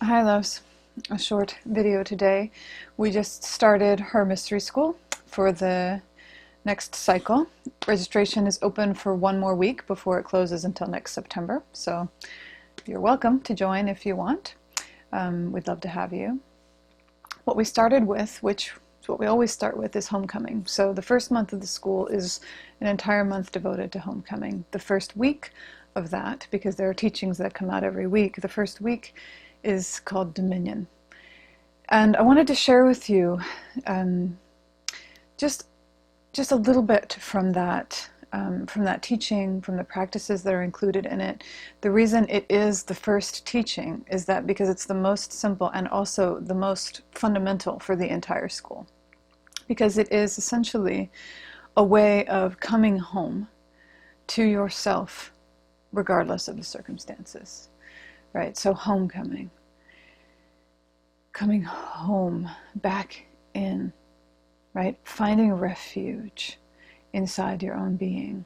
Hi loves, a short video today. We just started her mystery school for the next cycle. Registration is open for one more week before it closes until next September, so you're welcome to join if you want. We'd love to have you. What we started with, which is what we always start with, is homecoming. So the first month of the school is an entire month devoted to homecoming. The first week of that, because there are teachings that come out every week, the first week is called Dominion. And I wanted to share with you just a little bit from that teaching, from the practices that are included in it. The reason it is the first teaching is that because it's the most simple and also the most fundamental for the entire school. Because it is essentially a way of coming home to yourself regardless of the circumstances. Right, so homecoming, coming home, back in, right? Finding refuge inside your own being,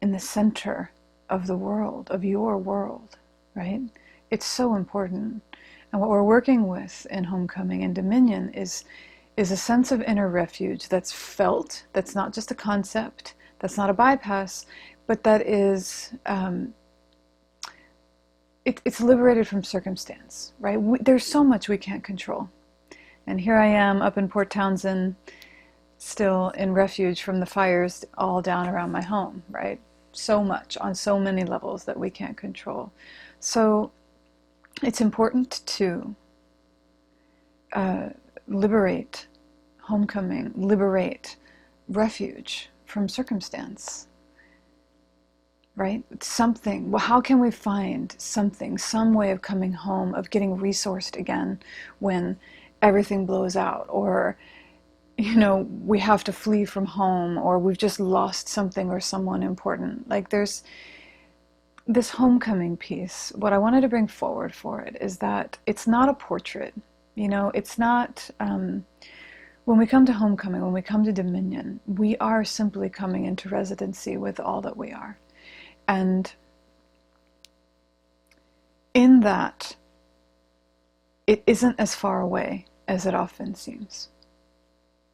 in the center of the world, of your world, right? It's so important. And what we're working with in homecoming and dominion is a sense of inner refuge that's felt, that's not just a concept, that's not a bypass, but that is... It's liberated from circumstance, right? There's so much we can't control. And here I am up in Port Townsend, still in refuge from the fires all down around my home, right? So much on so many levels that we can't control. So it's important to liberate homecoming, liberate refuge from circumstance. Right? Something. Well, how can we find something, some way of coming home, of getting resourced again when everything blows out, or, we have to flee from home, or we've just lost something or someone important. Like, there's this homecoming piece. What I wanted to bring forward for it is that it's not a portrait. It's not... when we come to homecoming, when we come to dominion, we are simply coming into residency with all that we are. And in that, it isn't as far away as it often seems,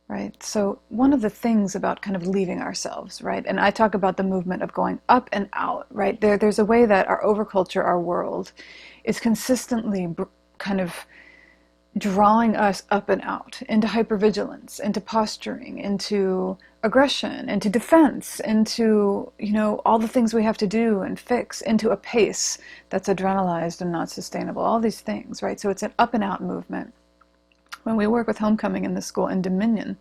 right? So one of the things about kind of leaving ourselves, right? And I talk about the movement of going up and out, right? There's a way that our overculture, our world, is consistently kind of drawing us up and out into hypervigilance, into posturing, into aggression, into defense, into, all the things we have to do and fix, into a pace that's adrenalized and not sustainable, all these things, right? So it's an up and out movement. When we work with homecoming in the school and dominion,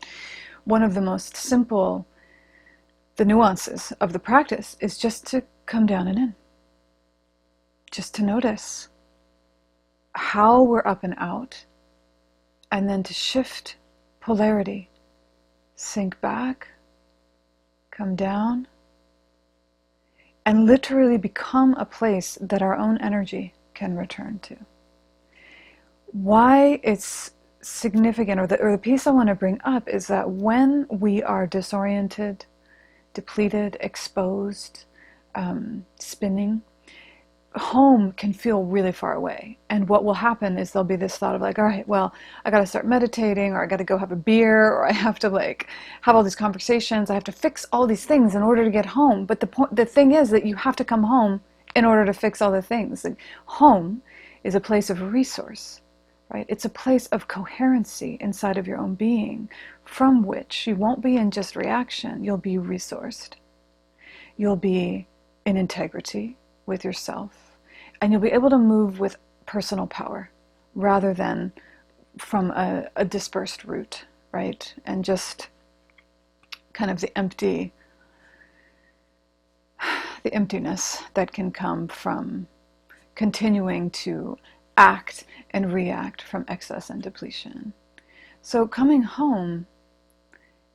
one of the most simple, the nuances of the practice is just to come down and in. Just to notice how we're up and out, and then to shift polarity, sink back, come down, and literally become a place that our own energy can return to. Why it's significant, or the piece I want to bring up, is that when we are disoriented, depleted, exposed, spinning, home can feel really far away. And what will happen is there'll be this thought of like, all right, well, I got to start meditating, or I got to go have a beer, or I have to have all these conversations. I have to fix all these things in order to get home. But the thing is that you have to come home in order to fix all the things. Like, home is a place of resource, right? It's a place of coherency inside of your own being, from which you won't be in just reaction. You'll be resourced. You'll be in integrity with yourself, and you'll be able to move with personal power rather than from a dispersed root, right? And just kind of the emptiness that can come from continuing to act and react from excess and depletion. So coming home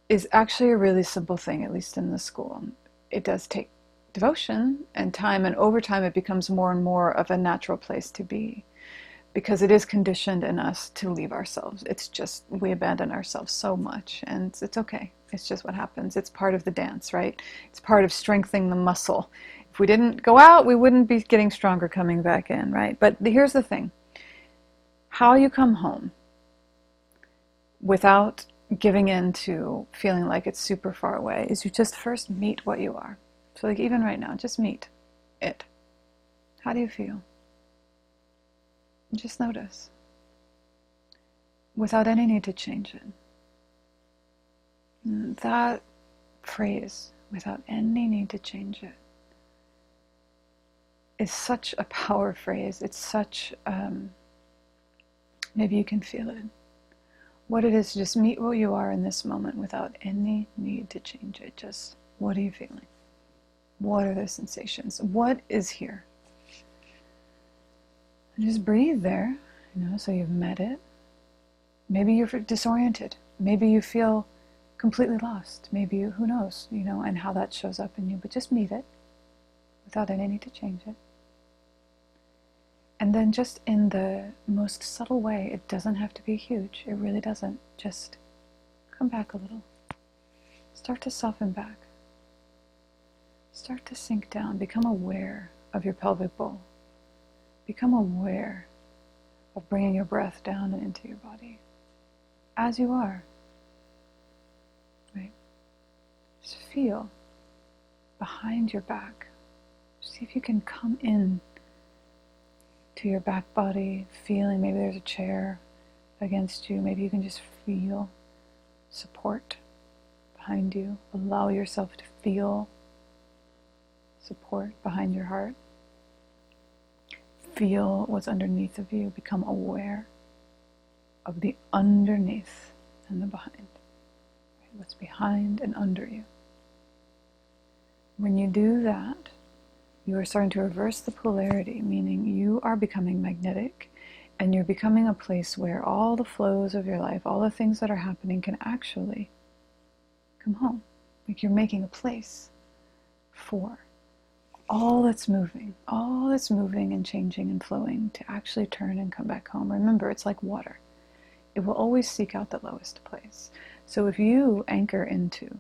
is actually a really simple thing, at least in the school. It does take devotion and time, and over time it becomes more and more of a natural place to be, because it is conditioned in us to leave ourselves. It's just, we abandon ourselves so much, and it's okay. It's just what happens. It's part of the dance, right? It's part of strengthening the muscle. If we didn't go out, we wouldn't be getting stronger coming back in, right? But here's the thing. how you come home without giving in to feeling like it's super far away is you just first meet what you are. So like even right now, just meet it. How do you feel? Just notice. Without any need to change it. That phrase, without any need to change it, is such a power phrase. It's such, maybe you can feel it. What it is to just meet what you are in this moment without any need to change it. Just, what are you feeling? What are the sensations? What is here? And just breathe there, so you've met it. Maybe you're disoriented. Maybe you feel completely lost. Maybe you, who knows, and how that shows up in you. But just meet it without any need to change it. And then just in the most subtle way, it doesn't have to be huge. It really doesn't. Just come back a little. Start to soften back. Start to sink down. Become aware of your pelvic bowl. Become aware of bringing your breath down and into your body. As you are. Right? Just feel behind your back. See if you can come in to your back body, feeling maybe there's a chair against you. Maybe you can just feel support behind you. Allow yourself to feel support behind your heart. Feel what's underneath of you. Become aware of the underneath and the behind. What's behind and under you. When you do that, you are starting to reverse the polarity, meaning you are becoming magnetic and you're becoming a place where all the flows of your life, all the things that are happening can actually come home. Like you're making a place for all that's moving and changing and flowing to actually turn and come back home. Remember, it's like water. It will always seek out the lowest place. So if you anchor into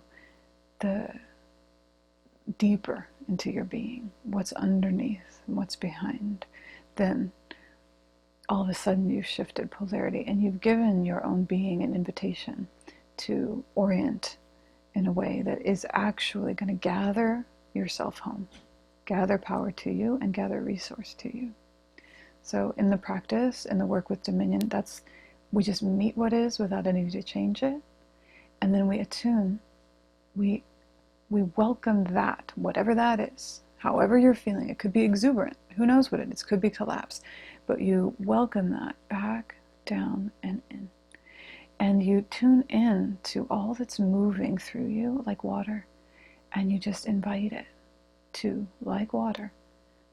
the deeper into your being, what's underneath and what's behind, then all of a sudden you've shifted polarity and you've given your own being an invitation to orient in a way that is actually going to gather yourself home, gather power to you and gather resource to you. So in the practice, in the work with Dominion, we just meet what is without any need to change it, and then we attune, we welcome that, whatever that is, however you're feeling. It could be exuberant. Who knows what it is? It could be collapse. But you welcome that back, down, and in. And you tune in to all that's moving through you like water. And you just invite it to, like water,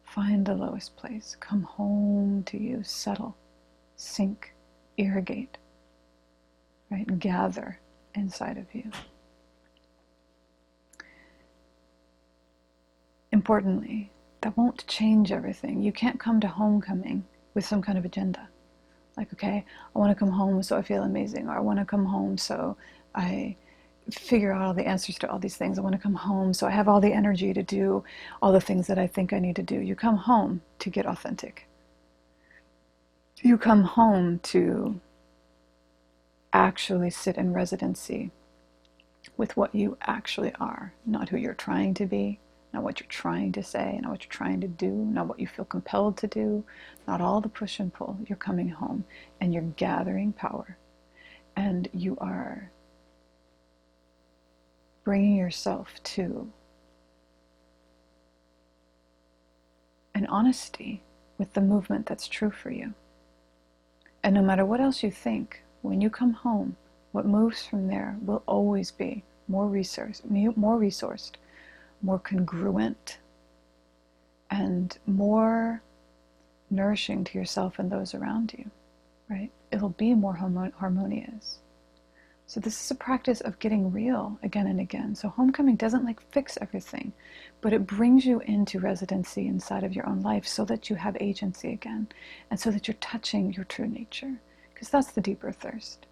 find the lowest place. Come home to you. Settle. Sink. Irrigate. Right? Gather inside of you. Importantly, that won't change everything. You can't come to homecoming with some kind of agenda. Like, okay, I want to come home so I feel amazing, or I want to come home so I figure out all the answers to all these things. I want to come home so I have all the energy to do all the things that I think I need to do. You come home to get authentic. You come home to actually sit in residency with what you actually are, not who you're trying to be, not what you're trying to say, not what you're trying to do, not what you feel compelled to do, not all the push and pull. You're coming home and you're gathering power, and you are bringing yourself to an honesty with the movement that's true for you. And no matter what else you think, when you come home, what moves from there will always be more resourced, more congruent, and more nourishing to yourself and those around you, right? It'll be more harmonious. So this is a practice of getting real again and again. So homecoming doesn't fix everything, but it brings you into residency inside of your own life so that you have agency again, and so that you're touching your true nature, because that's the deeper thirst.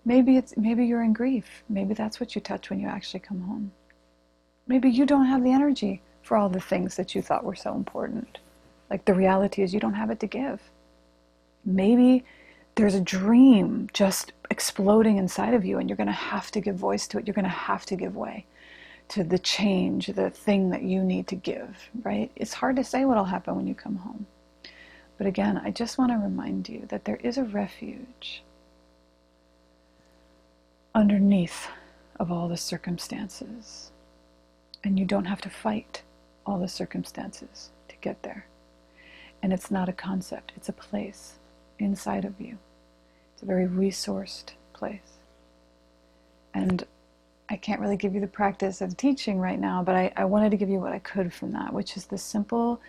Maybe you're in grief. Maybe that's what you touch when you actually come home. Maybe you don't have the energy for all the things that you thought were so important. Like the reality is you don't have it to give. Maybe there's a dream just exploding inside of you, and you're going to have to give voice to it. You're going to have to give way to the change, the thing that you need to give, right? It's hard to say what'll happen when you come home. But again, I just want to remind you that there is a refuge underneath of all the circumstances. And you don't have to fight all the circumstances to get there. And it's not a concept, it's a place inside of you. It's a very resourced place. And I can't really give you the practice of teaching right now, but I wanted to give you what I could from that, which is the simple,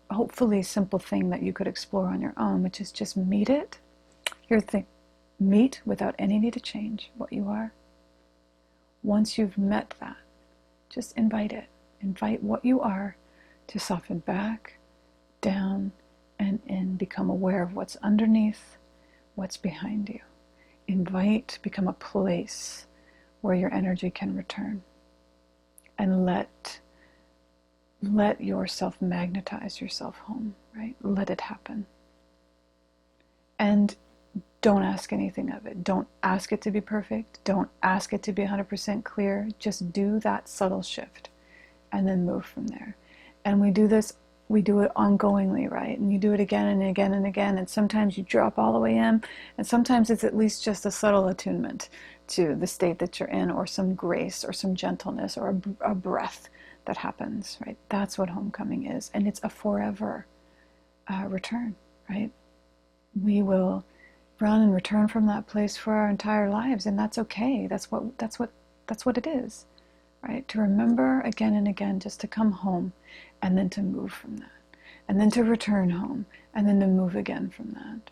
hopefully simple thing that you could explore on your own, which is just meet it. Here's the thing. Meet without any need to change what you are. Once you've met that, just invite it. Invite what you are to soften back, down, and in. Become aware of what's underneath, what's behind you. Invite, become a place where your energy can return. And let yourself magnetize yourself home, right? Let it happen. And don't ask anything of it. Don't ask it to be perfect. Don't ask it to be 100% clear. Just do that subtle shift and then move from there. And we do this, we do it ongoingly, right? And you do it again and again and again. And sometimes you drop all the way in, and sometimes it's at least just a subtle attunement to the state that you're in, or some grace or some gentleness or a breath that happens, right? That's what homecoming is. And it's a forever return, right? We will run and return from that place for our entire lives, and that's okay. That's what it is, right? To remember again and again, just to come home, and then to move from that, and then to return home, and then to move again from that.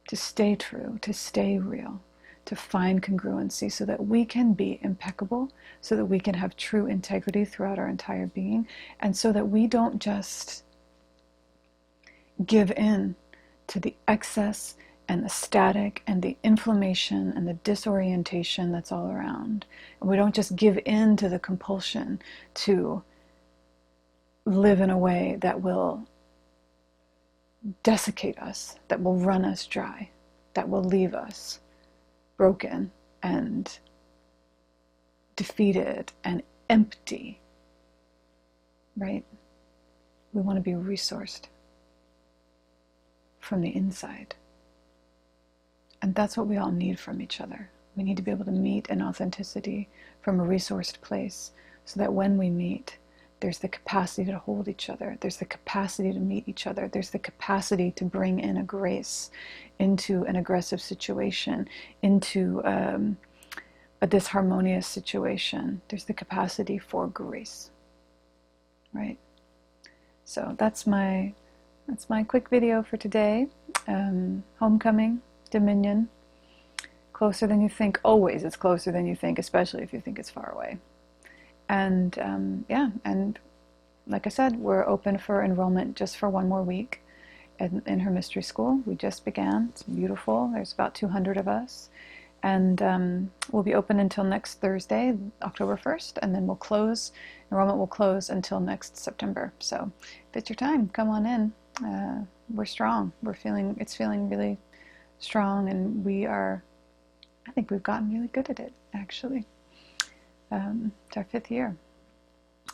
To stay true, to stay real, to find congruency, so that we can be impeccable, so that we can have true integrity throughout our entire being, and so that we don't just give in to the excess and the static and the inflammation and the disorientation that's all around. And we don't just give in to the compulsion to live in a way that will desiccate us, that will run us dry, that will leave us broken and defeated and empty, right? We want to be resourced from the inside. And that's what we all need from each other. We need to be able to meet in authenticity from a resourced place, so that when we meet, there's the capacity to hold each other. There's the capacity to meet each other. There's the capacity to bring in a grace into an aggressive situation, into a disharmonious situation. There's the capacity for grace, right? So that's my quick video for today. Homecoming. Dominion, closer than you think. Always it's closer than you think, especially if you think it's far away. And and like I said, we're open for enrollment just for one more week in her mystery school. We just began. It's beautiful. There's about 200 of us. And we'll be open until next Thursday, October 1st, and then we'll close. Enrollment will close until next September. So if it's your time, come on in. We're strong. It's feeling really strong, and I think we've gotten really good at it, actually. It's our 5th year.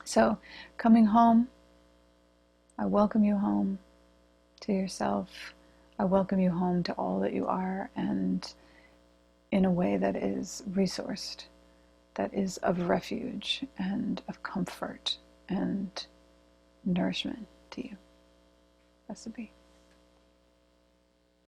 So coming home, I welcome you home to yourself. I welcome you home to all that you are, and in a way that is resourced, that is of refuge and of comfort and nourishment to you. Blessed be.